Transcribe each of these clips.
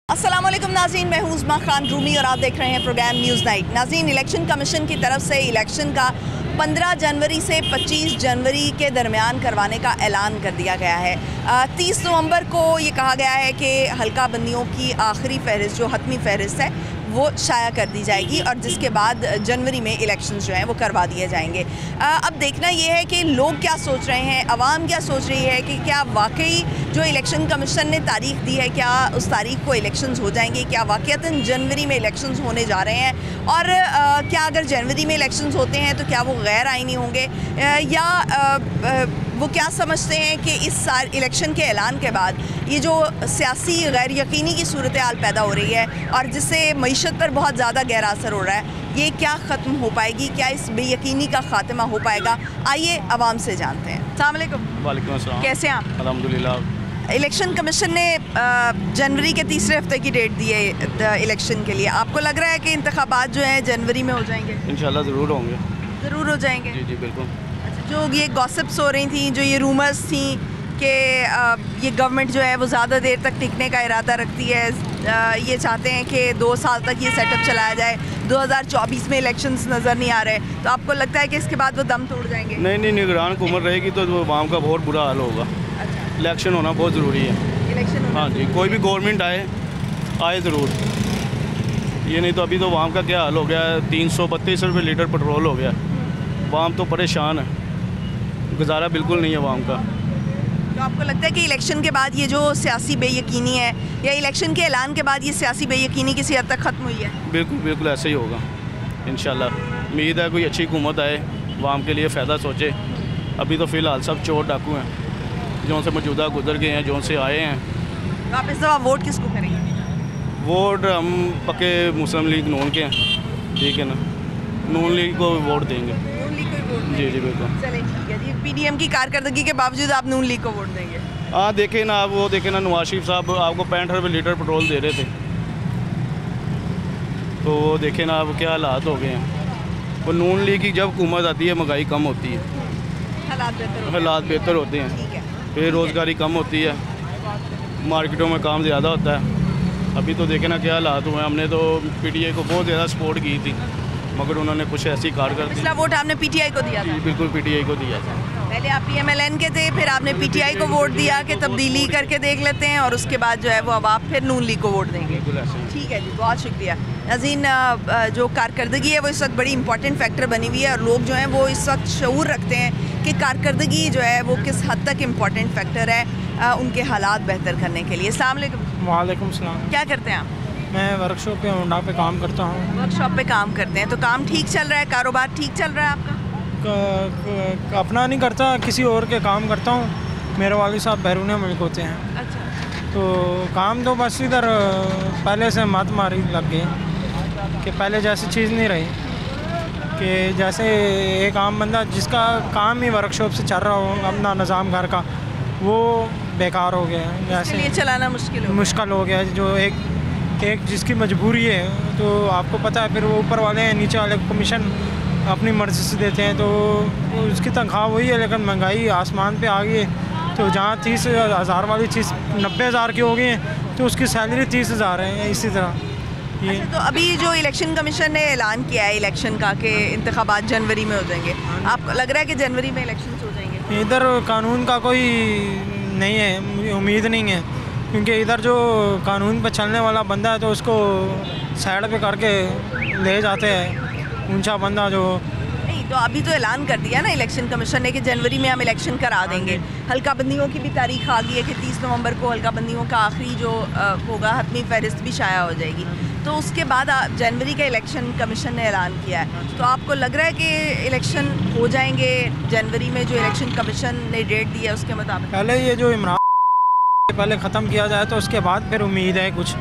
अस्सलाम वालेकुम नाज़रीन, मैं हूँ उज़्मा खान रूमी और आप देख रहे हैं प्रोग्राम न्यूज़ नाइट। नाज़रीन, इलेक्शन कमीशन की तरफ से इलेक्शन का 15 जनवरी से 25 जनवरी के दरमियान करवाने का ऐलान कर दिया गया है। 30 नवंबर को ये कहा गया है कि हल्का बंदियों की आखिरी फहरिस्त जो हतमी फहरिस्त है वो शाया कर दी जाएगी और जिसके बाद जनवरी में इलेक्शंस जो हैं वो करवा दिए जाएंगे। अब देखना ये है कि लोग क्या सोच रहे हैं, आवाम क्या सोच रही है कि क्या वाकई जो इलेक्शन कमीशन ने तारीख दी है, क्या उस तारीख को इलेक्शंस हो जाएंगे, क्या वाकईतन जनवरी में इलेक्शंस होने जा रहे हैं और क्या अगर जनवरी में इलेक्शंस होते हैं तो क्या वो गैर आइनी होंगे या वो क्या समझते हैं कि इस साल इलेक्शन के ऐलान के बाद ये जो सियासी गैर यकीनी की सूरत हाल पैदा हो रही है और जिससे मईशत पर बहुत ज़्यादा गहरा असर हो रहा है, ये क्या ख़त्म हो पाएगी, क्या इस बेयकीनी का ख़ात्मा हो पाएगा, आइए आवाम से जानते हैं। अस्सलाम वालेकुम। वालेकुम अस्सलाम। कैसे हैं आप? अल्हम्दुलिल्लाह। इलेक्शन कमीशन ने जनवरी के तीसरे हफ्ते की डेट दी है इलेक्शन के लिए। आपको लग रहा है कि इंतखाबात जो हैं जनवरी में हो जाएंगे? इंशाल्लाह ज़रूर होंगे। ज़रूर हो जाएंगे। जी जी बिल्कुल। अच्छा, जो ये गॉसिप्स हो रही थी, जो ये रूमर्स थी कि ये गवर्नमेंट जो है वो ज़्यादा देर तक टिकने का इरादा रखती है, ये चाहते हैं कि 2 साल तक ये सेटअप चलाया जाए, 2024 में इलेक्शंस नज़र नहीं आ रहे, तो आपको लगता है कि इसके बाद वो दम तोड़ जाएंगे? नहीं, निगरान हुकूमत रहेगी तो आवाम का बहुत बुरा हाल होगा। अच्छा, इलेक्शन होना बहुत ज़रूरी है। इलेक्शन होना हाँ जी, कोई भी गवर्नमेंट आए ज़रूर। ये नहीं तो अभी तो आवाम का क्या हाल हो गया है, 332 रुपये लीटर पेट्रोल हो गया। आवाम तो परेशान है, गुजारा बिल्कुल नहीं है आवाम का। तो आपको लगता है कि इलेक्शन के बाद ये जो सियासी बेयकीनी है या इलेक्शन के ऐलान के बाद ये सियासी बेयकीनी किसी हद तक ख़त्म हुई है? बिल्कुल ऐसे ही होगा इंशाल्लाह। उम्मीद है कोई अच्छी हुकूमत आए, आवाम के लिए फ़ायदा सोचे। अभी तो फ़िलहाल सब चोर डाकू हैं, जो से मौजूदा गुजर गए हैं, जो से आए हैं। तो आप इस दफ़ा वोट किसको करेंगे? वोट हम पक्के मुस्लिम लीग नून के हैं, ठीक है ना, नून लीग को वोट देंगे। नून लीग को वोट? जी जी बिल्कुल। चलें ठीक है जी। पीडीएम की कारकर्दगी के बावजूद आप नून लीग को वोट देंगे? हाँ देखें ना, आप वो देखें ना, नवाज शरीफ साहब आपको 65 रुपये लीटर पेट्रोल दे रहे थे, तो वो देखें ना अब क्या हालात हो गए हैं। वो नून लीग की जब हुकूमत आती है महंगाई कम होती है, हालात बेहतर होते हैं, ठीक है। बेरोज़गारी कम होती है, मार्केटों में काम ज़्यादा होता है। अभी तो देखें ना क्या हालात हुए हैं। हमने तो पीटीआई को बहुत ज़्यादा सपोर्ट की थी, मगर उन्होंने कुछ ऐसी कारकर्दगी। पिछला वोट आपने पीटीआई को दिया था? बिल्कुल पीटीआई को दिया था। पहले आप पीएमएलएन के थे, फिर आपने पीटीआई को वोट दिया कि तब्दीली करके देख लेते हैं और उसके बाद जो है वो अब आप फिर नून लीग को वोट देंगे? बिल्कुल ऐसे ही। ठीक है जी, बहुत शुक्रिया। नाज़रीन, जो कारकर्दगी है वो इस वक्त बड़ी इंपॉर्टेंट फैक्टर बनी हुई है और लोग जो हैं वो इस वक्त शऊर रखते हैं कि कारकर्दगी जो है वो किस हद तक इम्पॉर्टेंट फैक्टर है उनके हालात बेहतर करने के लिए। अस्सलाम वालेकुम। वालेकुम सलाम। क्या करते हैं आप? मैं वर्कशॉप पे होंडा पे काम करता हूँ। वर्कशॉप पे काम करते हैं, तो काम ठीक चल रहा है, कारोबार ठीक चल रहा है आपका? अपना नहीं करता, किसी और के काम करता हूँ। मेरे वालिद साहब बैरून मुल्क होते हैं। अच्छा। तो काम तो बस इधर पहले से मत मारी लग गई कि पहले जैसी चीज़ नहीं रही, कि जैसे एक आम बंदा जिसका काम ही वर्कशॉप से चल रहा हो, अपना निज़ाम घर का, वो बेकार हो गया है। जैसे चलाना मुश्किल हो गया। जो एक जिसकी मजबूरी है, तो आपको पता है, फिर वो ऊपर वाले हैं, नीचे वाले कमीशन अपनी मर्ज़ी से देते हैं, तो उसकी तनख्वाह वही है, लेकिन महंगाई आसमान पे आ गई है। तो जहाँ 30,000 वाली चीज़ 90,000 की हो गई है, तो उसकी सैलरी 30,000 है। इसी तरह ये। अच्छा, तो अभी जो इलेक्शन कमीशन ने ऐलान किया है इलेक्शन का कि इंतखाबात जनवरी में हो जाएंगे, आपको लग रहा है कि जनवरी में इलेक्शन हो जाएंगे? इधर कानून का कोई नहीं है, उम्मीद नहीं है, क्योंकि इधर जो कानून पर चलने वाला बंदा है तो उसको साइड पे करके ले जाते हैं, ऊंचा बंदा जो। नहीं, तो अभी तो ऐलान कर दिया ना इलेक्शन कमीशन ने कि जनवरी में हम इलेक्शन करा देंगे। हल्का बंदियों की भी तारीख आ गई है कि 30 नवंबर को हल्का बंदियों का आखिरी जो होगा हतमी फहरिस्त भी शाया हो जाएगी, तो उसके बाद जनवरी का इलेक्शन कमीशन ने ऐलान किया है। तो आपको लग रहा है कि इलेक्शन हो जाएंगे जनवरी में, जो इलेक्शन कमीशन ने डेट दी है उसके मुताबिक? पहले ये जो इमरान पहले ख़त्म किया जाए तो उसके बाद फिर उम्मीद है कुछ,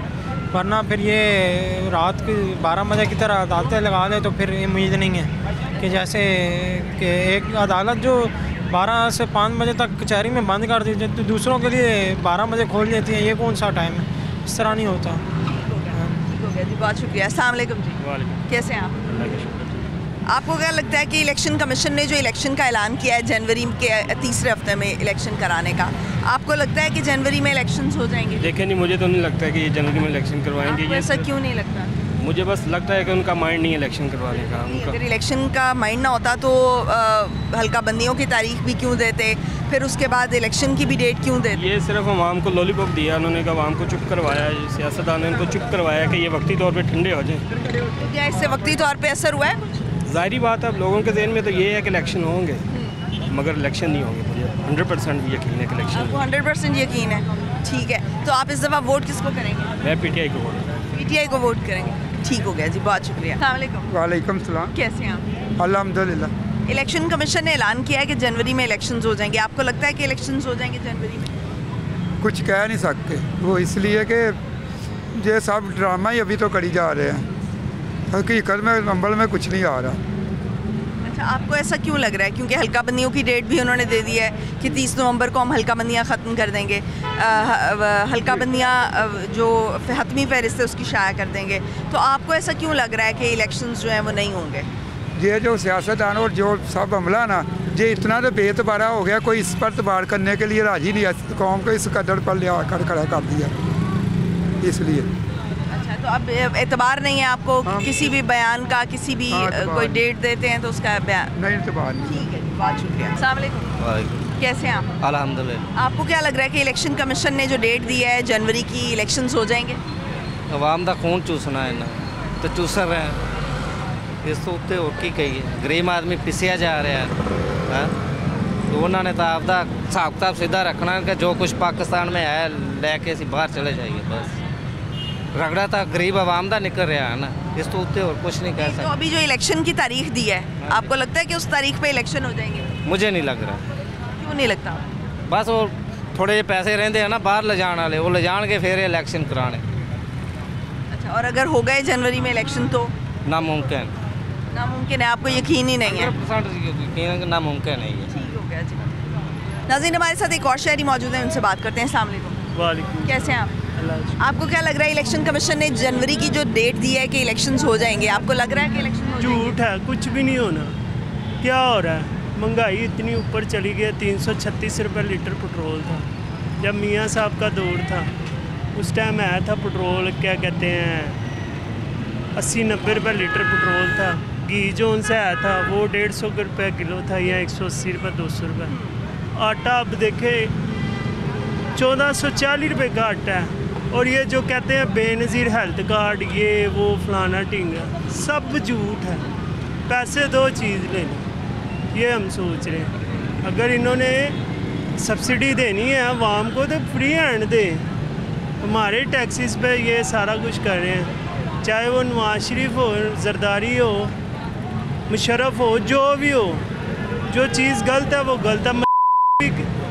वरना फिर ये रात की 12 बजे की तरह अदालतें लगा लें तो फिर उम्मीद नहीं है। कि जैसे कि एक अदालत जो 12 से 5 बजे तक कचहरी में बंद कर दी जाए तो दूसरों के लिए 12 बजे खोल देती हैं, ये कौन सा टाइम है? इस तरह नहीं होता। ठीक हो गया जी, बहुत शुक्रिया। अस्सलाम वालेकुम जी। वालेकुम। कैसे हैं आप? आपको क्या लगता है कि इलेक्शन कमीशन ने जो इलेक्शन का ऐलान किया है जनवरी के तीसरे हफ्ते में इलेक्शन कराने का, आपको लगता है कि जनवरी में इलेक्शंस हो जाएंगे? देखिए नहीं, मुझे तो नहीं लगता है कि ये जनवरी में इलेक्शन करवाएंगे। आपको ऐसा क्यों नहीं लगता? मुझे बस लगता है कि उनका माइंड नहीं है इलेक्शन करवाने का। अगर इलेक्शन का माइंड ना होता तो हल्का बंदियों की तारीख भी क्यों देते, फिर उसके बाद इलेक्शन की भी डेट क्यों देते? ये सिर्फ आवाम को लॉलीपॉप दिया उन्होंने, कहा आवाम को चुप करवाया, सियासतदान ने उनको चुप करवाया कि ये वक्ती तौर पे ठंडे हो जाएं। तो क्या इससे वक्ती तौर पे असर हुआ है? ज़ाहिरी बात है, अब लोगों के जहन में तो ये है कि इलेक्शन होंगे, मगर इलेक्शन नहीं होंगे। मुझे 100% भी यकीन है कि इलेक्शन। आपको 100% यकीन है? ठीक है, तो आप इस दफ़ा वोट किसको करेंगे? मैं PTI को वोट। PTI को वोट करेंगे। ठीक हो गया जी, बहुत शुक्रिया। अस्सलाम वालेकुम। वालेकुम सलाम। कैसे हैं आप? अल्हम्दुलिल्लाह। इलेक्शन कमीशन ने ऐलान किया है कि जनवरी में इलेक्शंस हो जाएंगे, आपको लगता है कि इलेक्शंस हो जाएंगे जनवरी में? कुछ कह नहीं सकते, वो इसलिए कि ये सब ड्रामा ही अभी तो करी जा रहे हैं, हकीकत में अमल में कुछ नहीं आ रहा। अच्छा, आपको ऐसा क्यों लग रहा है? क्योंकि हल्का बंदियों की डेट भी उन्होंने दे दी है कि 30 नवंबर को हम हल्का बंदियाँ ख़त्म कर देंगे, हल्का बंदियाँ जो हतमी फहरिस्त है उसकी शाया कर देंगे, तो आपको ऐसा क्यों लग रहा है कि इलेक्शंस जो हैं वो नहीं होंगे? ये जो सियासतदान और जो सब हमला ना, ये इतना तो बेतबारा हो गया, कोई इस पर तबार करने के लिए राजी नहीं है। कौम को इस कदर पर ले आकर खड़ा कर दिया, इसलिए। अच्छा, तो अब एतबार नहीं है आपको? हाँ। किसी भी बयान का, किसी भी कोई डेट देते हैं तो उसका बयान नहीं, एतबार नहीं। ठीक है, बहुत शुक्रिया। अस्सलाम वालेकुम। कैसे हैं आप? अल्हम्दुलिल्लाह। आपको क्या लग रहा है कि इलेक्शन कमीशन ने जो डेट दी है जनवरी की, इलेक्शंस हो जाएंगे? आवाम का खून चूसना है ना, तो चूस रहे हैं। इस तो उत्ते और की कही है, गरीब आदमी पिसिया जा रहा है। तो उन्होंने तो आपका हिसाब किताब सीधा रखना है कि जो कुछ पाकिस्तान में है लेके असी बाहर चले जाइए, बस। रगड़ा तो गरीब आवाम का निकल रहा है ना, इस तो उत्ते और कुछ नहीं कह तो सकते। अभी जो इलेक्शन की तारीख दी है, आपको लगता है कि उस तारीख पे इलेक्शन हो जाएंगे? मुझे नहीं लग रहा। क्यों नहीं लगता? बस वो थोड़े जे पैसे रहते हैं ना बाहर ले जाने वाले, वो ले जान के फिर इलेक्शन कराने। अच्छा, और अगर हो गए जनवरी में इलेक्शन तो? नामुमकिन। नामुमकिन है, आपको यकीन ही नहीं है? 100% नामुमकिन है ये। ठीक हो गया जी। नाज़रीन, हमारे साथ एक और शहरी मौजूद है, उनसे बात करते हैं। अस्सलाम वालेकुम। वालेकुम। कैसे हैं आप? आपको क्या लग रहा है, इलेक्शन कमीशन ने जनवरी की जो डेट दी है कि इलेक्शंस हो जाएंगे, आपको लग रहा है कि इलेक्शन हो जाएंगे? झूठ है, कुछ भी नहीं होना। क्या हो रहा है? महंगाई इतनी ऊपर चली गई, 336 रुपये लीटर पेट्रोल था। जब मियाँ साहब का दौर था उस टाइम आया था पेट्रोल, क्या कहते हैं, 80-90 रुपये लीटर पेट्रोल था। घी जो उनसे आया था वो 150 रुपये किलो था, या 180 रुपये, 200 रुपये। आटा अब देखे 1440 रुपये का आटा है। और ये जो कहते हैं बेनज़ीर हेल्थ कार्ड, ये वो फलाना टिंगा, सब झूठ है। पैसे दो चीज़ लेनी, ये हम सोच रहे हैं। अगर इन्होंने सब्सिडी देनी है आवाम को तो फ्री हैंड दे। हमारे टैक्सेस पे ये सारा कुछ कर रहे हैं, चाहे वो नवाज शरीफ हो, जरदारी हो, मुशर्रफ हो, जो भी हो। जो चीज़ गलत है वो गलत है,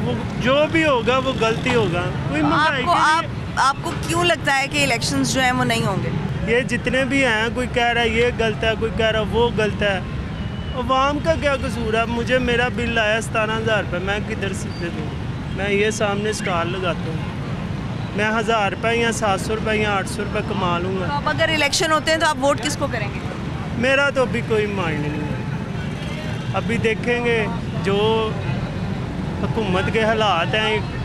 वो जो भी होगा वो गलती होगा। कोई महंगाई के लिए आपको क्यों लगता है कि इलेक्शंस जो हैं वो नहीं होंगे? ये जितने भी हैं, कोई कह रहा है ये गलत है, कोई कह रहा है वो गलत है। अवाम का क्या कसूर है? मुझे मेरा बिल आया 17,000 रुपये, मैं किधर से दे दूँ? मैं ये सामने स्टॉल लगाता हूँ, मैं 1000 रुपये या 700 रुपये या 800 रुपये कमा लूँगा। तो अब अगर इलेक्शन होते हैं तो आप वोट किसको करेंगे? मेरा तो अभी कोई माइंड नहीं है। अभी देखेंगे जो हुकूमत के हालात हैं,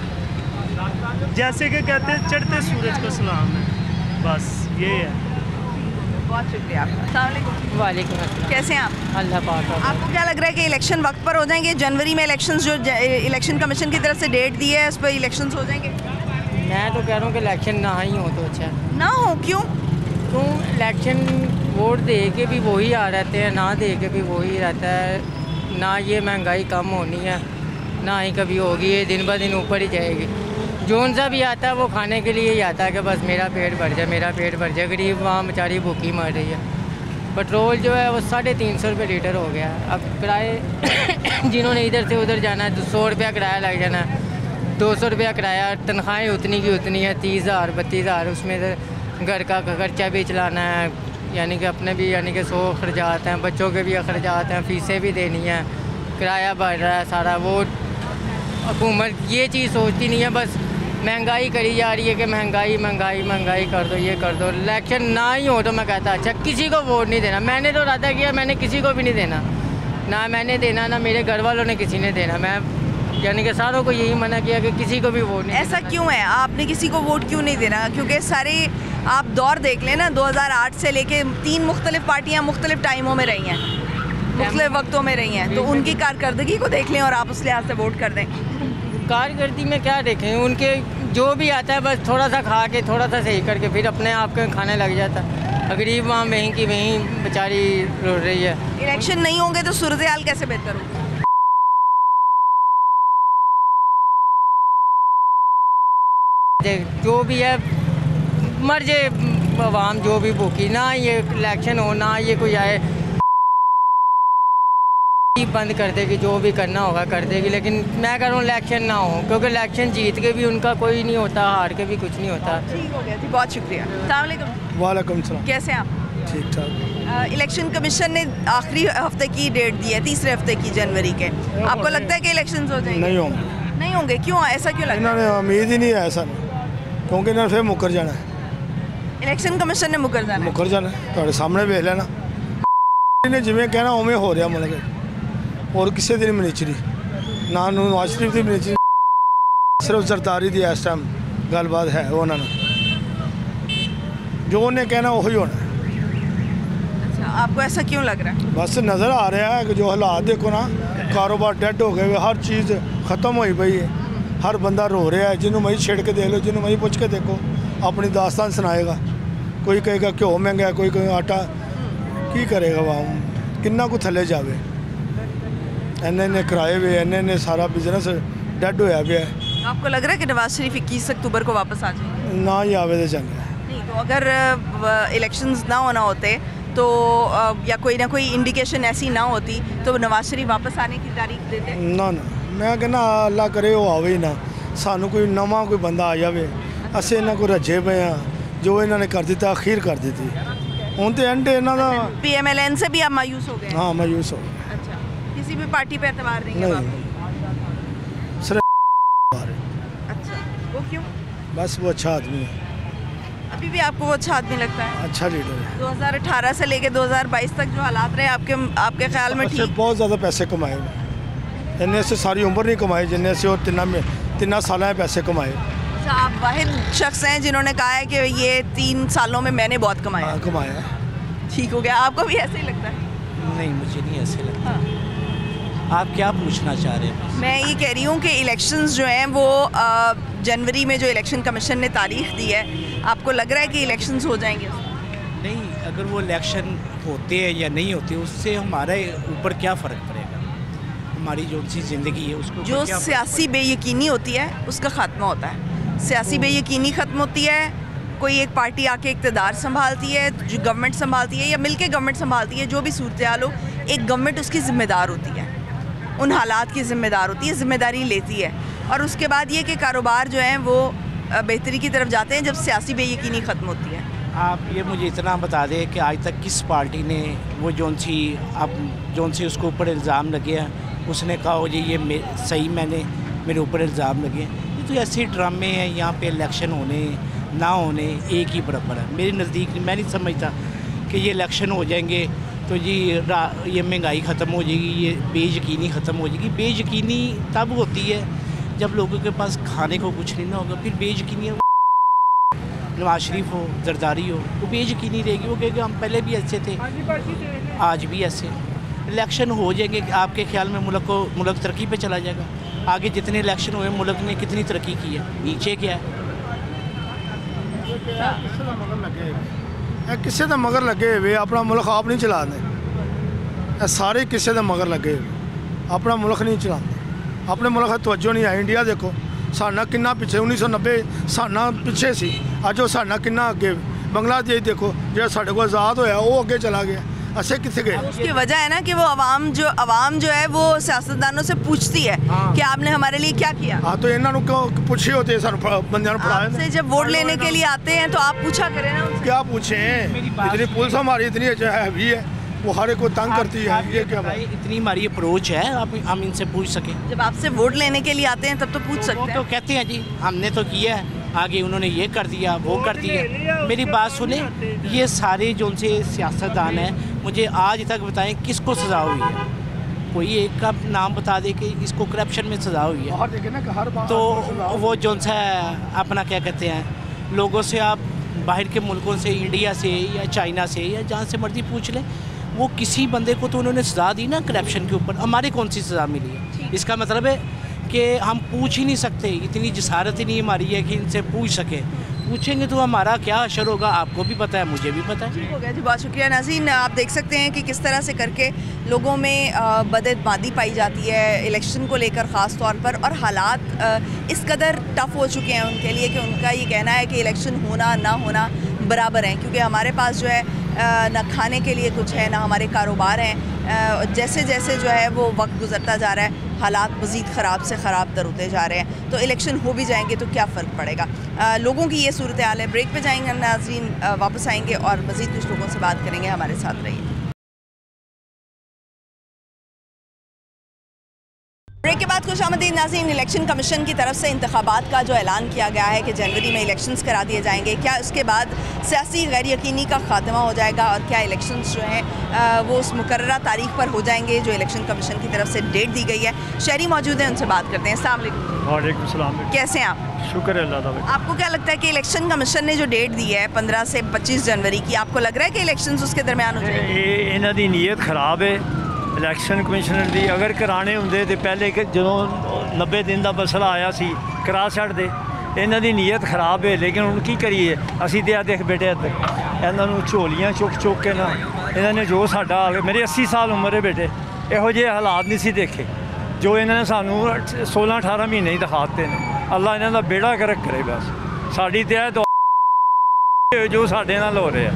जैसे कि कहते हैं चढ़ते सूरज को सलाम है, बस ये है। बहुत शुक्रिया आपका। अस्सलाम वालेकुम। वालेकुम अस्सलाम। कैसे हैं आप? अल्लाह पाक। आपको क्या लग रहा है कि इलेक्शन वक्त पर हो जाएंगे? जनवरी में इलेक्शंस जो इलेक्शन कमीशन की तरफ से डेट दी है उस पर इलेक्शंस हो जाएंगे? मैं तो कह रहा हूँ कि इलेक्शन ना ही हो तो अच्छा है। ना हो? क्यों? क्यों? इलेक्शन वोट दे के भी वही आ रहते हैं, ना दे के भी वही रहता है। ना ये महंगाई कम होनी है, ना ही कभी होगी, ये दिन ब दिन ऊपर ही जाएगी। जोन सा भी आता है वो खाने के लिए ही आता है कि बस मेरा पेट भर जाए, मेरा पेट भर जाए। गरीब वहाँ बेचारी भूखी मर रही है। पेट्रोल जो है वो 350 रुपये लीटर हो गया है। अब किराए जिन्होंने इधर से उधर जाना है 100 रुपया किराया लग जाना है, 200 रुपया किराया, तनख्वाहें उतनी की उतनी है, 30,000 32,000, उसमें से घर का खर्चा भी चलाना है, यानी कि अपने भी यानी कि 100 खर्चात हैं, बच्चों के भी खर्चात हैं, फ़ीसें भी देनी है, किराया बढ़ रहा है सारा। वो हुकूमत ये चीज़ सोचती नहीं है, बस महंगाई करी जा रही है कि महंगाई महंगाई महंगाई कर दो, ये कर दो। इलेक्शन ना ही हो तो मैं कहता अच्छा किसी को वोट नहीं देना। मैंने तो इरादा किया मैंने किसी को भी नहीं देना, ना मैंने देना ना मेरे घर वालों ने किसी ने देना। मैं यानी कि सारों को यही मना किया कि किसी को भी वोट नहीं ऐसा देना। क्यों है, आपने किसी को वोट क्यों नहीं देना? क्योंकि सारे आप दौर देख लें ना, 2008 से लेके 3 मुख्तलिफ पार्टियाँ मुख्तलिफ टाइमों में रही हैं, मुख्तलिफ वक्तों में रही हैं, तो उनकी कारकर्दगी को देख लें और आप उस लिहाज से वोट कर दें। कारकर्दगी में क्या देखें, उनके जो भी आता है बस थोड़ा सा खा के थोड़ा सा सही करके फिर अपने आप के खाने लग जाता है। गरीब वहाँ वहीं की वहीं बेचारी रो रही है। इलेक्शन नहीं होंगे तो सूरत हाल कैसे बेहतर होगी? जो भी है मर जाए आवाम, जो भी भूखी, ना ये इलेक्शन हो ना ये कोई आए बंद कर देगी, जो भी करना होगा कर देगी। लेकिन मैं कह रहा हूँ इलेक्शन ना हो, क्योंकि इलेक्शन जीत के भी उनका कोई नहीं होता, हार के भी कुछ नहीं होता। ठीक हो गया जी, बहुत शुक्रिया। अस्सलाम वालेकुम। वालेकुम सलाम। कैसे हैं आप? ठीक ठाक। इलेक्शन कमीशन ने आखिरी हफ्ते की डेट दी है, तीसरे हफ्ते की जनवरी के। आपको लगता है कि इलेक्शन हो जाएंगे? नहीं होंगे। नहीं होंगे, क्यों? ऐसा क्यों लगता है? इन्होंने उम्मीद ही नहीं है ऐसा, क्योंकि इन्होंने फिर मुकर जाना है। इलेक्शन कमीशन ने मुकर जाना है? मुकर जाना है, ਤੁਹਾਡੇ ਸਾਹਮਣੇ ਵੇਖ ਲੈਣਾ। ਇਹਨੇ ਜਿਵੇਂ ਕਹਿਣਾ ਉਵੇਂ ਹੋ ਰਿਹਾ ਮਤਲਬ, और ਕਿਸੇ ਦੀ ਨਹੀਂ ਮਨੀਚਰੀ, ਨਾ ਨੂੰ ਨਵਾਜ਼ ਸ਼ਰੀਫ ਦੀ ਮਨੀਚਰੀ, ਸਿਰਫ ਜ਼ਰਦਾਰੀ ਦੀ ਇਸ ਟਾਈਮ ਗੱਲਬਾਤ ਹੈ ਉਹਨਾਂ ਨਾਲ, ਜੋ ਉਹਨੇ ਕਹਿਣਾ ਉਹੀ ਹੋਣਾ। अच्छा, आपको ऐसा क्यों लग रहा है? बस नज़र आ रहा है कि जो हालात देखो ना, कारोबार डेड हो गए, हर चीज़ ख़त्म हुई पई है, हर बंदा रो रहा है। जिन्हों मई छिड़ के देख लो, जिन्हों मई पुछ के देखो, अपनी दास्तान सुनाएगा। कोई कहेगा घ्यो महंगा है, कोई कहेगा आटा, की करेगा वहाँ, किन्ना को थले जावे। इन्ने किराए वे, इन्ने सारा बिजनेस डेड होया पे है। आपको लग रहा है कि नवाज शरीफ 21 अक्टूबर को वापस आ जाएंगे? ना ही आवे तो चंगा। नहीं तो अगर इलेक्शंस ना होना होते तो या कोई ना कोई इंडिकेशन ऐसी ना होती तो नवाज शरीफ वापस आने की तारीख देते? ना ना, मैं कहना अल्लाह करे वो आवे ही ना, सानू कोई नवा कोई बंदा आ जाए। असें इन्हों को रजे पे हाँ, जो इन्होंने कर दिता अखीर कर दी थी, हूँ तो एंड इन्हों का। PMLN से भी आप मायूस हो गए? हाँ मायूस हो। अच्छा, किसी भी पार्टी पे एतबार नहीं है आपको? अच्छा, वो क्यों? बस वो अच्छा आदमी है। अभी भी आपको वो अच्छा आदमी लगता है? अच्छा लीडर है। 2018 से लेके 2022 तक जो हालात रहे आपके ख्याल में ठीक? बहुत ज़्यादा पैसे कमाए, इन्हें से सारी उम्र नहीं कमाए जिन्हें से और 3 साल में पैसे कमाए। अच्छा, आप वाहिद शख्स हैं जिन्होंने कहा है कि ये 3 सालों में मैंने बहुत कमाया? हाँ कमाया। ठीक हो गया, आपको भी ऐसे ही लगता है? नहीं, मुझे नहीं ऐसे लगता। हाँ। आप क्या पूछना चाह रहे हैं? मैं ये कह रही हूँ कि इलेक्शंस जो हैं वो जनवरी में जो इलेक्शन कमीशन ने तारीख दी है, आपको लग रहा है कि इलेक्शंस हो जाएंगे? नहीं, अगर वो इलेक्शन होते हैं या नहीं होते उससे हमारे ऊपर क्या फ़र्क पड़ेगा? हमारी जो सी ज़िंदगी है उसको जो सियासी बेयकीनी होती है उसका ख़त्मा होता है। सियासी बेयकीनी ख़त्म होती है, कोई एक पार्टी आके इक़्तिदार संभालती है, जो गवर्नमेंट संभालती है या मिलके गवर्नमेंट संभालती है, जो भी सूरत हाल हो, एक गवर्नमेंट उसकी ज़िम्मेदार होती है, उन हालात की ज़िम्मेदार होती है, ज़िम्मेदारी लेती है। और उसके बाद ये कि कारोबार जो हैं वो बेहतरी की तरफ जाते हैं जब सियासी बेयकीनी ख़त्म होती है। आप ये मुझे इतना बता दें कि आज तक किस पार्टी ने वो जौन सी उसके ऊपर इल्ज़ाम लगे हैं उसने कहा हो जी ये सही मैंने मेरे ऊपर इल्ज़ाम लगे हैं? ये तो ऐसे ड्रामे हैं, यहाँ पे इलेक्शन होने ना होने एक ही बराबर है। मेरे नज़दीक मैं नहीं समझता कि ये इलेक्शन हो जाएंगे तो जी ये महंगाई ख़त्म हो जाएगी, ये बेयकीनी ख़त्म हो जाएगी। बेयकीनी तब होती है जब लोगों के पास खाने को कुछ नहीं ना होगा, फिर बेयकीनी नवाज शरीफ हो, जरदारी हो, वो बेयकीनी रहेगी। वो कहेगा हम पहले भी ऐसे थे, आज भी ऐसे। इलेक्शन हो जाएंगे, आपके ख्याल में मुल्क तरक्की पे चला जाएगा? आगे जितने इलेक्शन हुए मुल्क ने कितनी तरक्की की है? नीचे क्या है? किसी का मगर लगे हुए अपना मुल्क आप नहीं चलाते, सारे किसी का मगर लगे हुए अपना मुल्क नहीं चलाते, अपने मुल्क का तवज्जो नहीं है। इंडिया देखो साडा कितना पिछे 1990 साडा पिछे सी, अज वो साडा कितना अगे। बांग्लादेश देखो जो साढ़े को आज़ाद होया वो अगे चला गया, असे कितने गए? उसकी वजह है ना कि वो अवाम जो है वो सियासतदानों से पूछती है कि आपने हमारे लिए क्या किया। हाँ तो इन्हों क्यों पूछे होते बंदे आपसे जब वोट लेने के लिए आते हैं तो आप पूछा करें ना उनसे। क्या पूछे? इतनी पुलिस हमारी इतनी हैवी है, वो हर एक को तंग करती है। ये क्या बात? इतनी हमारी अप्रोच है, आप हम इनसे पूछ सकें। जब आपसे वोट लेने के लिए आते हैं तब तो पूछ सकते वो हैं। तो कहते हैं जी हमने तो किया है, आगे उन्होंने ये कर दिया वो कर दिया। मेरी बात सुने, ये सारे जो उनसे सियासतदान हैं, मुझे आज तक बताएं किसको सज़ा हुई है? कोई एक का नाम बता दे कि इसको करप्शन में सज़ा हुई है। तो वो जो सा अपना क्या कहते हैं, लोगों से आप बाहर के मुल्कों से, इंडिया से या चाइना से या जहाँ से मर्जी पूछ लें, वो किसी बंदे को तो उन्होंने सज़ा दी ना करप्शन के ऊपर। हमारे कौन सी सज़ा मिली है? इसका मतलब है कि हम पूछ ही नहीं सकते, इतनी जसारत ही नहीं हमारी है कि इनसे पूछ सकें। पूछेंगे तो हमारा क्या असर होगा, आपको भी पता है, मुझे भी पता है। ठीक हो गया जी, बहुत शुक्रिया नाज़रीन। आप देख सकते हैं कि किस तरह से करके लोगों में बदअतमादी पाई जाती है इलेक्शन को लेकर ख़ास तौर पर, और हालात इस कदर टफ़ हो चुके हैं उनके लिए कि उनका ये कहना है कि इलेक्शन होना ना होना बराबर हैं, क्योंकि हमारे पास जो है ना खाने के लिए कुछ है, ना हमारे कारोबार हैं। जैसे जैसे जो है वो वक्त गुजरता जा रहा है, हालात मज़ीद ख़राब से ख़राब तर होते जा रहे हैं। तो इलेक्शन हो भी जाएंगे तो क्या फ़र्क पड़ेगा? लोगों की ये सूरत हाल है। ब्रेक पे जाएंगे नाज़रीन, वापस आएंगे और मज़ीद कुछ लोगों से बात करेंगे। हमारे साथ रहिए। ब्रेक के बाद खुशामदीद नाज़रीन। इलेक्शन कमीशन की तरफ से इंतखाबात का जो ऐलान किया गया है कि जनवरी में इलेक्शंस करा दिए जाएंगे, क्या उसके बाद सियासी गैर यकीनी का खात्मा हो जाएगा और क्या इलेक्शंस जो हैं वो उस मुकर्ररा तारीख पर हो जाएंगे जो इलेक्शन कमीशन की तरफ से डेट दी गई है? शहरी मौजूद हैं, उनसे बात करते हैं। अस्सलाम वालेकुम। वालेकुम सलाम। कैसे हैं आप? शुक्र है अल्लाह ताला। आपको क्या लगता है कि इलेक्शन कमीशन ने जो डेट दी है 15 से 25 जनवरी की, आपको लग रहा है कि इलेक्शंस उसके दरमियान हो जाएंगे? इन्हां दी नीयत खराब है इलेक्शन कमिश्नर दी। अगर कराने होंदे तो पहले जो 90 दिन का मसला आया सी करा छड्डदे। इन्हां दी नीयत खराब है, लेकिन हुण की करिए? असीं ते देख बेटे इन्हां नूं झोलियां चुक चुक के ना इन्हां ने जो साडा मेरी 80 साल उम्र है बेटे, इहो ਜਿਹੇ हालात नहीं सी देखे जो इन्होंने सानू 16-18 महीने ही दिखाते हैं। अल्लाह इन्हां दा बेड़ा करक करे बस। साडी ते दुआ जो साडे नाल हो रहा है,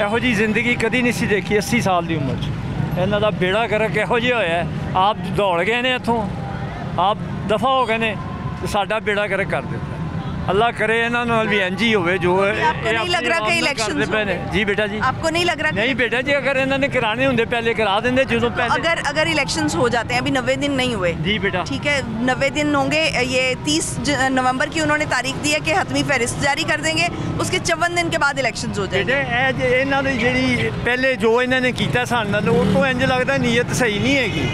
इहो जी जिंदगी कदी नहीं सी देखी 80 साल की उम्र च। इन्हां दा बेड़ा करक इहो जिहा होया है, आप दौड़ गए ने इत्थों, आप दफा हो गए ने, तो साडा बेड़ा करक कर दिता। अल्लाह करे इन्हां नाल भी इंज ही होवे जो आपको नहीं लग रहा कि इलेक्शन जी बेटा जी? आपको नहीं लग रहा? नहीं बेटा जी, अगर इन्होंने कराने होंगे पहले करा देंगे। जो पहले अगर इलेक्शंस हो जाते हैं, अभी 90 दिन नहीं हुए जी बेटा, ठीक है, 90 दिन होंगे। ये 30 नवंबर की उन्होंने तारीख दी है कि हतमी फहरिस्त जारी कर देंगे, उसके 54 दिन के बाद इलेक्शंस हो जाएंगे। इन्हों की जी पहले जो इन्होंने किया साडे नाल, उस तो इंज लगता नीयत सही नहीं हैगी।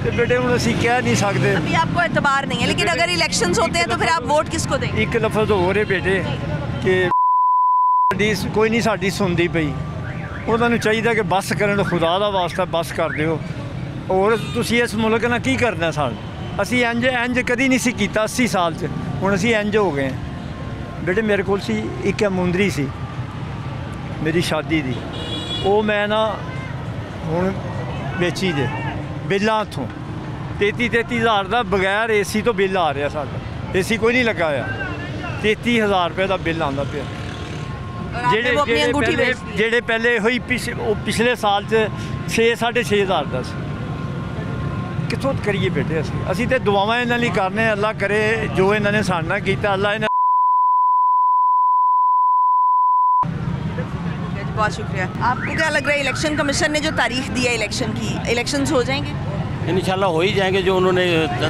तो बेटे हुण असीं कह नहीं सकते, अभी आपको एतबार नहीं है, लेकिन अगर इलेक्शंस होते हैं तो फिर आप वोट किसको देंगे? एक लफ्ज़ हो रहे बेटे कि कोई नहीं साडी सुनती पई, उन्होंने चाहिए कि बस करन, खुदा दा वास्ता बस कर दिओ। और तुसीं इस मुल्क नाल की करना? साड असीं इंज कदी नहीं सी कीता 80 साल च, हुण असीं इंज हो गए हैं। बेटे मेरे कोल सी एक मुंदरी सी मेरी शादी दी, वो मैं ना हुण बेची दे बिल्लां उतों 33 हज़ार का बगैर AC तो बिल आ रहा साडा। AC कोई नहीं लगा होया, 33,000 रुपये का बिल आंदा पिया। जेड़े पहले हुई पिछले साल च 6-6.5 हज़ार का कितों करिए बेटे? असीं ते दुआवां इन्हां लई करने, अल्लाह करे जो इन्होंने साडे नाल कीता, अल्लाह इन्हां। बहुत शुक्रिया। आपको क्या लग रहा है इलेक्शन कमीशन ने जो तारीख दी है इलेक्शन की, इलेक्शंस हो जाएंगे? इंशाल्लाह हो ही जाएंगे जो उन्होंने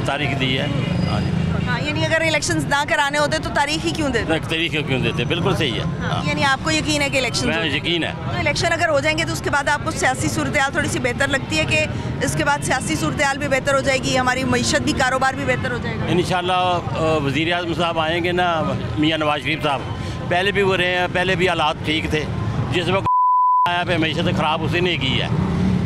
तारीख दी है। हाँ जी, हाँ, यानी अगर इलेक्शंस ना कराने होते तो तारीख ही क्यों देते? तारीख क्यों देते? बिल्कुल सही है। हाँ, यानी आपको यकीन है कि इलेक्शन? यकीन है। तो इलेक्शन अगर हो जाएंगे तो उसके बाद आपको सियासी सूरत हाल थोड़ी सी बेहतर लगती है कि इसके बाद सियासी सूरत हाल भी बेहतर हो जाएगी, हमारी मईशत भी, कारोबार भी बेहतर हो जाएगा? इंशाल्लाह वज़ीर आज़म साहब आएंगे ना, मियाँ नवाज शरीफ साहब, पहले भी वो रहे हैं, पहले भी हालात ठीक थे। जिस वक्त आया पे मईशत ख़राब उसी ने की है,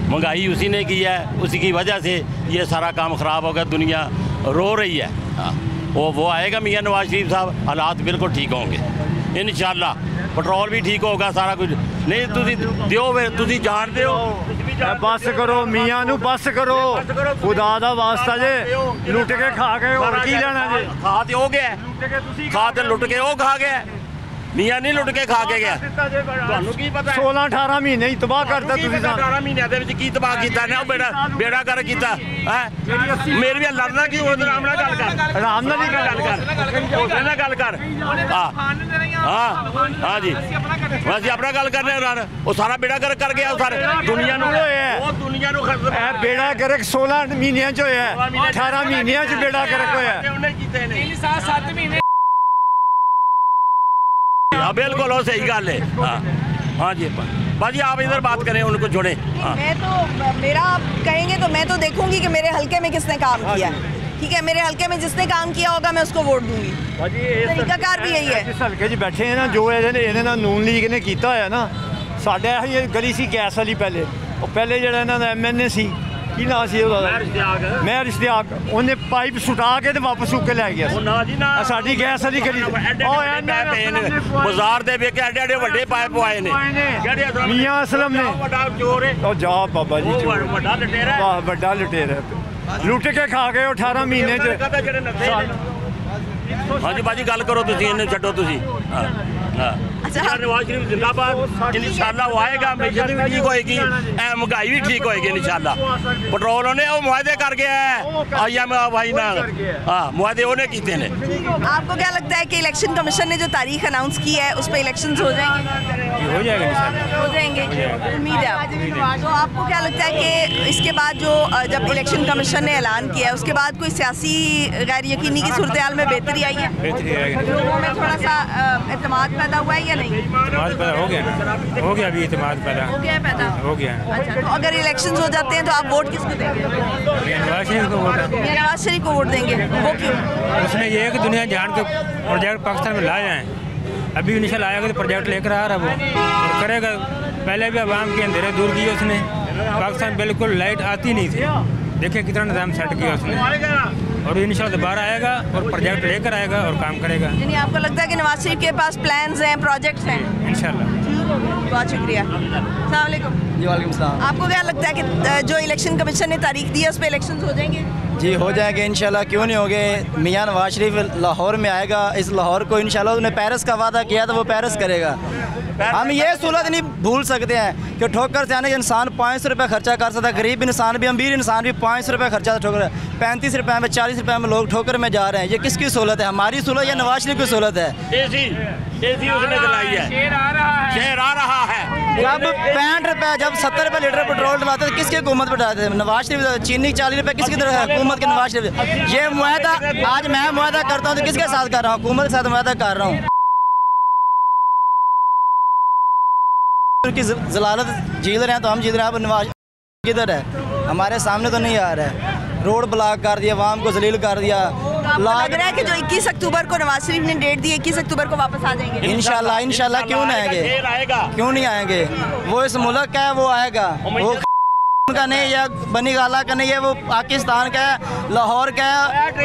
महंगाई उसी ने की है, उसी की वजह से ये सारा काम ख़राब हो गया, दुनिया रो रही है। हाँ, वो आएगा मियाँ नवाज शरीफ साहब, हालात बिल्कुल ठीक होंगे इंशाल्लाह। पेट्रोल भी ठीक होगा, सारा कुछ। नहीं तुसी दियो वे, तुसी जानते हो। बस करो मियाँ नू, बस करो, खुदा दा वास्ता जे लुट के खा के और की लेना जे? खा तो हो गया, खा तो लुट के वो खा गया, मियाँ नहीं लुट के खा के गया। ਤੁਹਾਨੂੰ ਕੀ ਪਤਾ 16-18 ਮਹੀਨੇ ਹੀ ਤਬਾਹ ਕਰਤਾ ਤੁਸੀਂ। 18 ਮਹੀਨਿਆਂ ਦੇ ਵਿੱਚ ਕੀ ਤਬਾਹ ਕੀਤਾ ਨੇ? ਉਹ ਬੇੜਾ ਕਰ ਕੀਤਾ ਹੈ। ਮੇਰੇ ਵੀ ਲੜਨਾ ਕੀ? ਉਹ ਆਰਾਮ ਨਾਲ ਗੱਲ ਕਰ, ਆਰਾਮ ਨਾਲ ਹੀ ਗੱਲ ਕਰ, ਉਹਦੇ ਨਾਲ ਗੱਲ ਕਰ। ਹਾਂ ਹਾਂ ਜੀ, ਅਸੀਂ ਆਪਣਾ ਗੱਲ ਕਰ ਰਹੇ ਹਾਂ। ਉਹ ਸਾਰਾ ਬੇੜਾ ਗਰਕ ਕਰ ਗਿਆ ਸਾਰੇ ਦੁਨੀਆ ਨੂੰ, ਉਹ ਦੁਨੀਆ ਨੂੰ ਇਹ ਬੇੜਾ ਗਰਕ 16 ਮਹੀਨਿਆਂ 'ਚ ਹੋਇਆ, 18 ਮਹੀਨਿਆਂ 'ਚ ਬੇੜਾ ਗਰਕ ਹੋਇਆ। ਉਹਨੇ ਕੀਤੇ ਨੇ 3 ਸਾਲ 7 ਮਹੀਨੇ। हाँ बिल्कुल वो सही गल है। हाँ जी बाजी आप इधर बात करें, उनको जोड़े। मैं तो मेरा आप कहेंगे तो मैं तो देखूंगी कि मेरे हलके में किसने काम किया है। ठीक है, मेरे हलके में जिसने काम किया होगा मैं उसको वोट दूंगी। तरीकाकार भी यही है। जिस हल्के 'ਚ बैठे हैं ना, जो ਇਹਦੇ ਨਾਲ ਨੂਨ ਲੀਗ ਨੇ ਕੀਤਾ ਹੋਇਆ ਨਾ, ਸਾਡੇ ਇਹ ਗਲੀ ਸੀ ਗੈਸ ਵਾਲੀ ਪਹਿਲੇ, ਉਹ ਪਹਿਲੇ ਜਿਹੜਾ ਇਹਨਾਂ ਦਾ MNA ਸੀ, ਕੀ ਨਾਂ ਸੀ ਉਹਦਾ, ਮੈਂ ਇਸ਼ਤਿਆਕ, ਉਹਨੇ ਪਾਈਪ ਸੁਟਾ ਕੇ ਤੇ ਵਾਪਸ ਉੱਕ ਕੇ ਲੈ ਗਿਆ ਸੀ। ਸਾਡੀ ਗੈਸ ਵਾਲੀ ਗਲੀ ਬਾਜ਼ਾਰ ਦੇ ਵਿੱਚ ਐਡੇ ਐਡੇ ਵੱਡੇ ਪਾਈਪ ਆਏ ਨੇ ਮੀਆਂ ਅਸਲਮ ਨੇ। ਉਹ ਜਾ ਬਾਬਾ ਜੀ, ਵੱਡਾ ਲੁਟੇਰਾ, ਵਾਹ ਵੱਡਾ ਲੁਟੇਰਾ, ਲੁੱਟ ਕੇ ਖਾ ਗਏ 18 ਮਹੀਨੇ 'ਚ। ਹਾਂਜੀ ਬਾਜੀ ਗੱਲ ਕਰੋ ਤੁਸੀਂ, ਇਹਨੂੰ ਛੱਡੋ ਤੁਸੀਂ। नवाज शरीफ जिंदाबाद, इंशाल्लाह वो आएगा, मीशत भी ठीक होएगी, महंगाई भी ठीक होएगी इंशाल्लाह। पेट्रोल ने वो मुआहदे कर गया है IMF भाई ना, हाँ मुआहदे उन्हें किए ने। आपको क्या लगता है कि इलेक्शन कमीशन ने जो तारीख अनाउंस की है उस पर इलेक्शंस हो जाएंगे? हो जाएगा, हो जाएंगे, उम्मीद है। तो आपको क्या लगता है कि इसके बाद जो जब इलेक्शन कमीशन ने ऐलान किया है उसके बाद कोई सियासी गैर यकीनी की सूरत हाल में बेहतरी आई है? लोगों में थोड़ा सा एतमाद पैदा हुआ है या नहीं? इत्तेमाद पैदा हो गया अभी इत्तेमाद पैदा हो गया हो गया। अच्छा, तो अगर इलेक्शंस हो जाते हैं तो आप वोट किसको देंगे? नवाज शरीफ को वोट, नवाज शरीफ को वोट देंगे। वो क्यों? उसने ये है कि दुनिया जान के प्रोजेक्ट पाकिस्तान में लाए हैं। अभी इंशाल्लाह आएगा तो प्रोजेक्ट लेकर आ रहा है वो, और करेगा। पहले भी आवाम के अंधेरे दूर किए उसने, पाकिस्तान बिल्कुल लाइट आती नहीं थी, देखिए कितना निज़ाम सेट किया उसने, और इंशाल्लाह दोबारा आएगा और प्रोजेक्ट लेकर आएगा और काम करेगा। यानी आपको लगता है कि नवाज शरीफ के पास प्लान्स हैं, प्रोजेक्ट्स हैं? इंशाल्लाह। बहुत शुक्रिया। अस्सलाम वालेकुम। जी वालेकुम सलाम। आपको क्या लगता है कि जो इलेक्शन कमीशन ने तारीख दी है उस पर इलेक्शंस हो जाएंगे? जी हो जाएंगे इंशाल्लाह, क्यों नहीं होंगे। मियां नवाज शरीफ लाहौर में आएगा, इस लाहौर को इंशाल्लाह उन्हें पेरिस का वादा किया तो वो पेरिस करेगा। हम ये सहूलत नहीं भूल सकते हैं कि ठोकर से आने के इंसान 500 रुपये खर्चा कर सकता है, गरीब इंसान भी, अमीर इंसान भी 500 रुपये खर्चा ठोकर, 35 रुपये में 40 रुपये में लोग ठोकर में जा रहे हैं। ये किसकी सहूलत है, हमारी सहूलत या नवाज शरीफ की सहूलत है? एसी उसने दिलाई है, शेर आ रहा है। जब 65 रुपये, जब 70 रुपये लीटर पेट्रोल डलाते थे, किसकी हुकूमत पर डालते थे? नवाज शरीफ। चीनी 40 रुपये किसकी तरफ है? हुकूमत के नवाज शरीफ। ये मुआहदा आज मैं मुआहदा करता हूँ तो किसके साथ कर रहा हूँ? हुकूमत के साथ मुआहदा कर रहा हूँ। की जलालत झील रहे हैं तो हम झील रहे हैं, अब नवाज किधर है? हमारे सामने तो नहीं आ रहा है। रोड ब्लॉक कर दिया, आवाम को जलील कर दिया। लग रहा है कि जो 21 अक्टूबर को नवाज शरीफ ने डेट दी है, 21 अक्टूबर को वापस आ जाएंगे इंशाल्लाह। इंशाल्लाह क्यों नहीं आएंगे, क्यों नहीं आएंगे? वो इस मुल्क का है, वो आएगा। वो का नहीं, या बनी गाला का नहीं है, वो पाकिस्तान का है, लाहौर का है,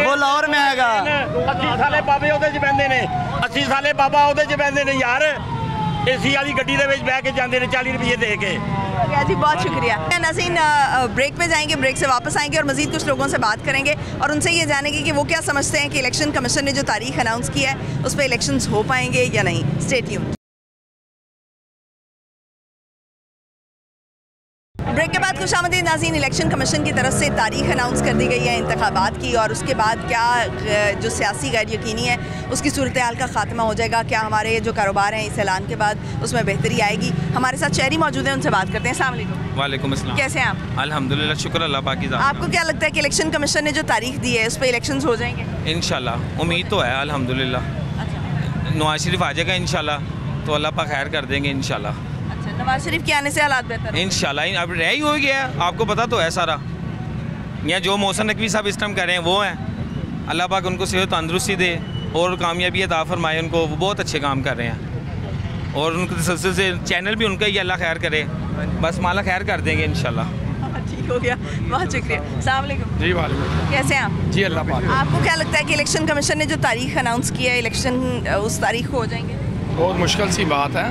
वो लाहौर में आएगा। 80 साले बाबे ਉਹਦੇ 'ਚ ਬੈੰਦੇ ਨੇ, 80 ਸਾਲੇ ਬਾਬਾ ਉਹਦੇ 'ਚ ਬੈੰਦੇ ਨੇ ਯਾਰ। एसी वाली गड्डी ਦੇ ਵਿੱਚ ਬਹਿ ਕੇ ਜਾਂਦੇ ਨੇ 40 रुपये दे के। जी बहुत शुक्रिया। नाज़रीन ब्रेक पे जाएंगे, ब्रेक से वापस आएंगे और मज़ीद कुछ लोगों से बात करेंगे और उनसे ये जानेंगे कि वो क्या समझते हैं कि इलेक्शन कमीशन ने जो तारीख अनाउंस की है उस पर इलेक्शंस हो पाएंगे या नहीं। Stay tuned. ब्रेक के बाद खुशामदीद नाज़रीन। इलेक्शन कमीशन की तरफ से तारीख अनाउंस कर दी गई है इंतखाबात की, और उसके बाद क्या जो सियासी गैर यकीनी है उसकी सूरत हाल का ख़ात्मा हो जाएगा? क्या हमारे जो कारोबार हैं इस ऐलान के बाद उसमें बेहतरी आएगी? हमारे साथ शहरी मौजूद हैं, उनसे बात करते हैं। अस्सलाम वालेकुम। वालेकुम अस्सलाम। कैसे हैं आप? अल्हम्दुलिल्लाह, शुक्र अल्लाह पाक की। आपको क्या लगता है कि इलेक्शन कमीशन ने जो तारीख दी है उस पर इलेक्शंस हो जाएंगे? इंशाल्लाह, उम्मीद तो है अल्हम्दुलिल्लाह। नवाज शरीफ आ जाएगा इंशाल्लाह, तो अल्लाह पाक खैर कर देंगे इंशाल्लाह। नवाज शरीफ के आने से हालात बेहतर इंशाल्लाह। अब रह ही हो गया है, आपको पता तो है सारा। यहाँ जो मोहसिन नकवी साहब इस टाइम कर रहे हैं वो हैं, अल्लाह पाक उनको सेहत तंदुरुस्ती दे और कामयाबी अता फरमाए उनको। वो बहुत अच्छे काम कर रहे हैं और उनके तसल्सल से चैनल भी उनका ही अल्लाह खैर करे, बस माला खैर कर देंगे इंशाल्लाह। ठीक हो गया, बहुत शुक्रिया। अस्सलाम वालेकुम। जी वालेकुम। कैसे हैं आप? जी अल्लाह पाक। आपको क्या लगता है कि इलेक्शन कमीशन ने जो तारीख अनाउंस की है, इलेक्शन उस तारीख को हो जाएंगे? बहुत मुश्किल सी बात है।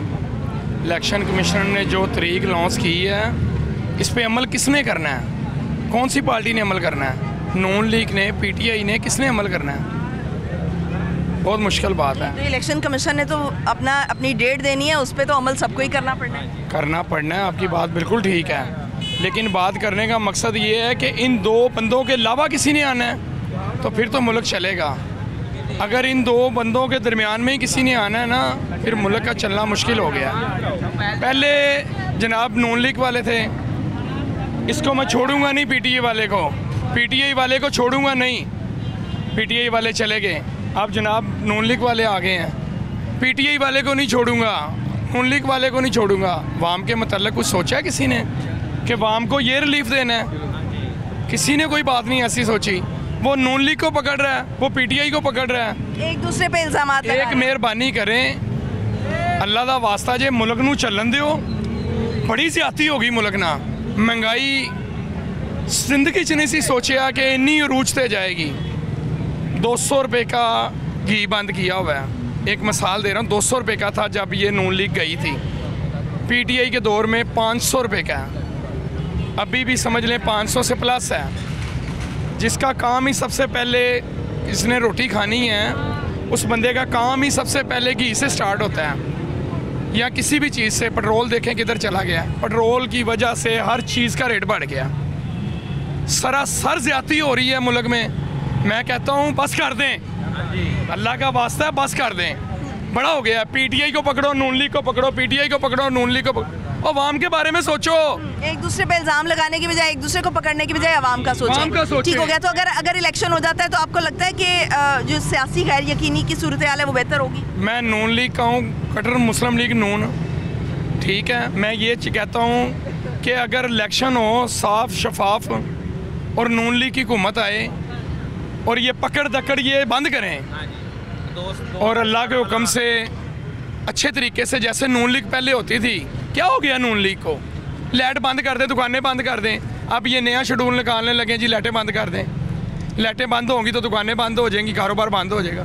इलेक्शन कमीशन ने जो तारीख लॉन्च की है इस पे अमल किसने करना है? कौन सी पार्टी ने अमल करना है? नून लीग ने, PTI ने, किसने अमल करना है? बहुत मुश्किल बात है। तो इलेक्शन कमीशन ने तो अपनी डेट देनी है, उस पर तो अमल सबको ही करना पड़ना है। करना पड़ना है, आपकी बात बिल्कुल ठीक है, लेकिन बात करने का मकसद ये है कि इन दो बंदों के अलावा किसी ने आना है तो फिर तो मुल्क चलेगा। अगर इन दो बंदों के दरमियान में ही किसी ने आना है ना, फिर मुल्क का चलना मुश्किल हो गया। पहले जनाब नून लीग वाले थे, इसको मैं छोड़ूंगा नहीं, पीटीआई वाले को, पीटीआई वाले को छोड़ूंगा नहीं। पीटीआई वाले चले गए, अब जनाब नून लीग वाले आ गए हैं। पीटीआई वाले को नहीं छोड़ूंगा, नून लीग वाले को नहीं छोड़ूंगा। वाम के मतलब कुछ सोचा है किसी ने कि वाम को ये रिलीफ देना है? किसी ने कोई बात नहीं ऐसी सोची। वो नून लीग को पकड़ रहा है, वो पीटीआई को पकड़ रहा है, एक दूसरे पे इल्जाम लगा रहे हैं। एक मेहरबानी करें, अल्लाह दा वास्ता जे मुल्क नू चलन दिओ। बड़ी ज्यादती होगी मुल्क ना, महंगाई जिंदगी च नहीं सी सोचा कि इन्नी अरूज ते जाएगी। 200 रुपये का घी बंद किया हुआ है। एक मिसाल दे रहा हूँ, 200 रुपये का था जब ये नून लीग गई थी। पीटीआई के दौर में 500 रुपये का है, अभी भी समझ लें 500 से प्लस है। जिसका काम ही सबसे पहले, इसने रोटी खानी है, उस बंदे का काम ही सबसे पहले घी से स्टार्ट होता है। या किसी भी चीज़ से, पेट्रोल देखें किधर चला गया। पेट्रोल की वजह से हर चीज़ का रेट बढ़ गया। सरासर ज्यादती हो रही है मुल्क में। मैं कहता हूँ बस कर दें, अल्लाह का वास्ता है बस कर दें। बड़ा हो गया। पीटीआई को पकड़ो, नून लीग को पकड़ो, पीटीआई को पकड़ो, नून लीग को पकड़ो। और आवाम के बारे में सोचो। एक दूसरे पे इल्जाम लगाने की बजाय, एक दूसरे को पकड़ने की बजाय आवाम का सोचो। ठीक हो गया। तो अगर इलेक्शन हो जाता है तो आपको लगता है कि जो सियासी गैर यकीनी की सूरत हाल है वो बेहतर होगी? मैं नून लीग का हूँ, कट्टर मुस्लिम लीग नून, ठीक है। मैं ये कहता हूँ कि अगर इलेक्शन हो साफ शफाफ और नून लीग की हुकूमत आए और ये पकड़ दकड़ ये बंद करें और अल्लाह के हुक्म से अच्छे तरीके से, जैसे नून लीग पहले होती थी। क्या हो गया नून लीग को? लाइट बंद कर दें, दुकानें बंद कर दें। अब ये नया शेड्यूल निकालने लगे जी, लाइटें बंद कर दें। लाइटें बंद होंगी तो दुकानें बंद हो जाएंगी, कारोबार बंद हो जाएगा।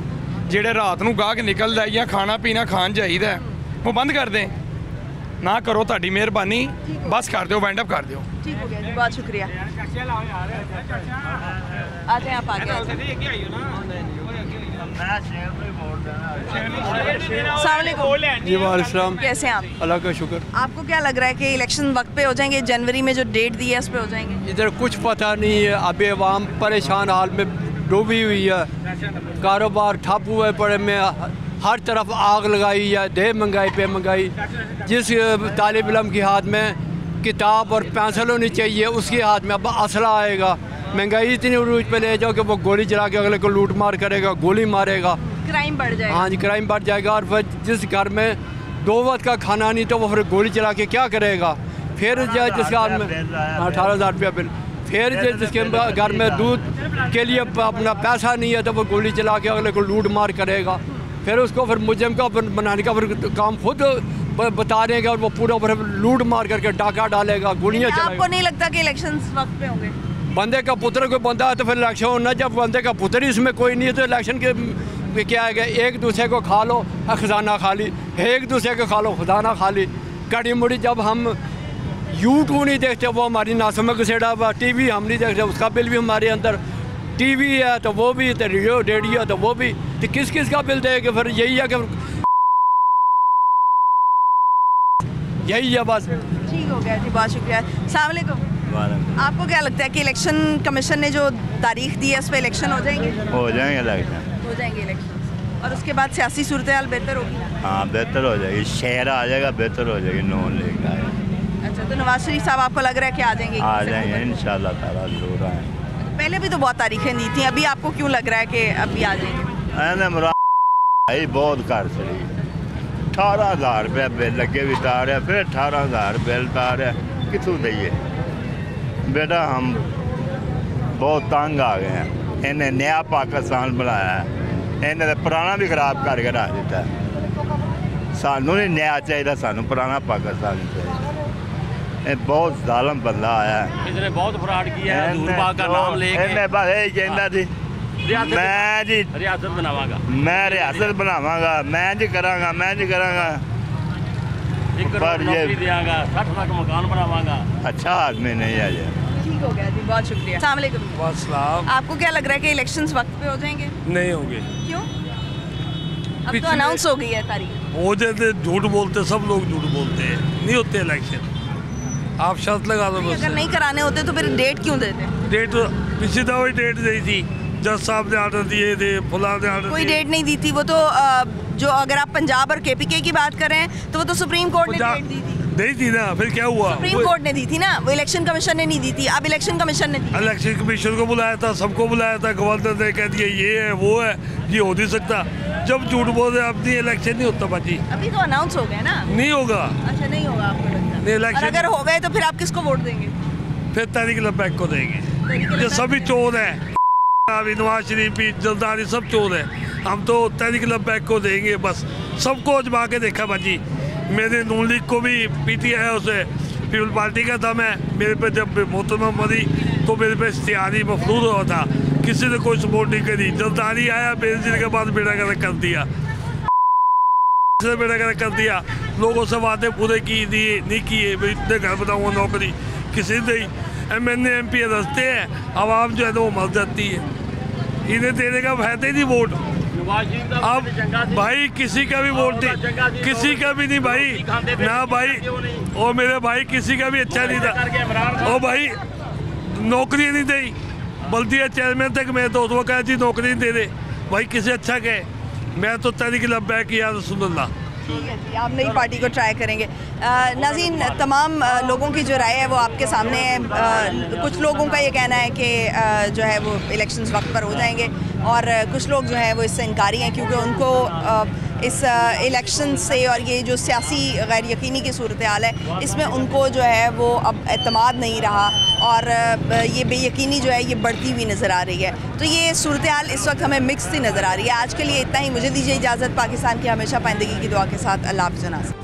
जेड़े रात को गाहक निकलता है या खाना पीना खान चाहिए वो बंद कर दें। ना करो, ताड़ी मेहरबानी, बस कर दो, वाइंड अप कर दो। ठीक हो गया जी, बहुत शुक्रिया। आते हैं आप जी वालेकुम। कैसे हैं आप? अल्लाह का शुक्र। आपको क्या लग रहा है कि इलेक्शन वक्त पे हो जाएंगे? जनवरी में जो डेट दी है उस पे हो जाएंगे? इधर कुछ पता नहीं है। अभी आवाम परेशान हाल में डूबी हुई है, कारोबार ठप हुए पड़े में, हर तरफ आग लगाई है, दे महंगाई पे महंगाई। जिस तालिब इल्म के हाथ में किताब और पेंसिल होनी चाहिए, उसके हाथ में अब असला आएगा। महंगाई इतनी उरूज पे ले जाओ कि वो गोली चला के अगले को लूट मार करेगा, गोली मारेगा, क्राइम बढ़ जाएगा। हाँ जी, क्राइम बढ़ जाएगा। और फिर जिस घर में 2 वक्त का खाना नहीं तो वो फिर गोली चला के क्या करेगा? फिर जिसके हाथ में 18,000 रुपया बिल, फिर जिसके घर में दूध के लिए अपना पैसा नहीं है तो वो गोली चला के अगले को लूट मार करेगा। फिर उसको फिर मुजरिम का बनाने का फिर काम खुद बता देंगे और वो पूरा फिर लूट मार करके डाका डालेगा, गोलियाँ चलाएगा। आपको नहीं लगता कि इलेक्शन वक्त पे होंगे? बंदे का पुत्र कोई बंदा है तो फिर इलेक्शन होना। जब बंदे का पुत्र ही इसमें कोई नहीं है तो इलेक्शन के क्या है? एक दूसरे को खा लो खजाना खाली, एक दूसरे को खा लो खजाना खाली। कड़ी मुड़ी जब हम यूट्यूब नहीं देखते वो हमारी नासमझ घसेड़ा हुआ, टीवी हम नहीं देखते उसका बिल भी हमारे अंदर, टीवी है तो वो भी, तो रेडियो है तो वो भी, तो किस किस का बिल देगा? फिर यही है कि यही है बस। ठीक हो गया जी, बहुत शुक्रिया। अस्सलाम वालेकुम। आपको क्या लगता है कि इलेक्शन कमीशन ने जो तारीख दी है उस पर इलेक्शन हो जाएंगे? हो जाएंगे इलेक्शन, हो जाएंगे इलेक्शन। और उसके बाद सियासी सूरत हाल बेहतर होगी? हाँ बेहतर हो जाएगी, शहर आ जाएगा, बेहतर हो जाएगी नून लीग का। अच्छा, तो नवाज शरीफ साहब आपको लग रहा है कि आ जाएंगे? आ जाएंगे इंशाल्लाह ताला, जरूर आएंगे। पहले भी तो बहुत तारीखें दी थी, अभी आपको क्यों लग रहा है कि अभी आ जाएंगे? मुराद बहुत कर चली, 18,000 रुपया बिल लगे भी तार है, फिर 18,000 बिल तार है, कितों दइए बेटा? हम बहुत तंग आ गए हैं। इन्हें नया पाकिस्तान बनाया है, इन्हें पुराना भी खराब करके रख दिता है। सानू नहीं नया चाहिए, सानू पुराना पाकिस्तान चाहिए। ये बहुत जालिम बंदा आया है, इसने बहुत फ्रॉड किया है। दूरबाग का नाम लेके बस यही कहता थी मैं जी रियासत बनावागा, मैं रियासत बनावागा, मैं जी करांगा, मैं जी करांगा, पर ये देगा 60 लाख मकान बनावागा। अच्छा आदमी नहीं है ये। ठीक हो गया जी, बहुत शुक्रिया। अस्सलाम वालेकुम। आपको क्या लग रहा है कि इलेक्शंस वक्त पे हो जाएंगे? नहीं होंगे। क्यों? अब तो अनाउंस हो गई है तारीख। हो जाते, झूठ बोलते, सब लोग झूठ बोलते हैं, नहीं होते इलेक्शन। आप शर्त लगा दो बस। अगर नहीं कराने होते तो फिर डेट क्यों देते? डेट पिछली दफा डेट दी थी, जज साहब ने आर्डर दिए थे, फुला ने आर्डर कोई डेट नहीं दी थी। वो तो जो अगर आप पंजाब और केपीके की बात कर रहे हैं तो वो तो सुप्रीम कोर्ट ने डेट दी थी। नहीं थी ना, फिर क्या हुआ? सुप्रीम कोर्ट ने दी थी ना, वो इलेक्शन कमीशन ने नहीं दी थी। अब इलेक्शन कमीशन ने दी। इलेक्शन कमीशन को बुलाया था, सबको बुलाया था, गवर्नर ने कह दिया ये है वो है, ये हो नहीं सकता। जब झूठ बोल रहे अब नहीं, इलेक्शन नहीं होता बाजी। अभी तो अनाउंस हो गया ना। नहीं होगा। अच्छा नहीं होगा आपको लगता? नहीं, इलेक्शन और अगर हो गए तो फिर आप किसको वोट देंगे? फिर तहरीक लब्बैक को देंगे। ये सभी चोर हैं, नवाज शरीफ भी, जरदारी सब चोर है। हम तो तहरीक लब्बैक को देंगे बस। सबको आजमा के देखा बाजी। मेरे नून लीग को भी पीटीआई है, उसे पीपल पार्टी का दम है। मेरे पे जब मोहतरमा मरी तो मेरे पे इश्तिहारी मफरूज हुआ था, किसी ने कोई सपोर्ट नहीं करी। जरदारी आया, बेनजीर के बाद बेड़ा गर्क कर दिया, बेड़ा गर्क कर दिया। लोगों से वादे पूरे की दिए नहीं किए, मैं इतने घर बनाऊँगा, नौकरी किसी ने MNA MP रस्ते हैं, आवाम जो है वो मर जाती है। इन्हें देने का फायदा ही नहीं वोट। अब भाई किसी का भी वोट नहीं, किसी का भी नहीं भाई ना भाई। और मेरे भाई किसी का भी अच्छा नहीं था। और भाई नौकरी नहीं दी, बल्दिया चेयरमैन तक मैं तो वो कहा जी नौकरी नहीं दे दे भाई, किसी अच्छा कहे। मैं तो तहरीक लब्बैक या रसूलुल्लाह। ठीक है जी, आप नई पार्टी को ट्राई करेंगे। नाज़रीन, तमाम लोगों की जो राय है वो आपके सामने है। कुछ लोगों का ये कहना है कि जो है वो इलेक्शंस वक्त पर हो जाएंगे, और कुछ लोग जो है वो इससे इनकारी हैं क्योंकि उनको इस इलेक्शन से और ये जो सियासी गैर यकीनी की सूरत हाल है इसमें उनको जो है वो अब एतमाद नहीं रहा, और ये बेयकीनी जो है ये बढ़ती हुई नज़र आ रही है। तो ये सूरत हाल इस वक्त हमें मिक्स सी नज़र आ रही है। आज के लिए इतना ही, मुझे दीजिए इजाज़त। पाकिस्तान की हमेशा पाइंदगी की दुआ के साथ। अल्लाह हाफ़िज़।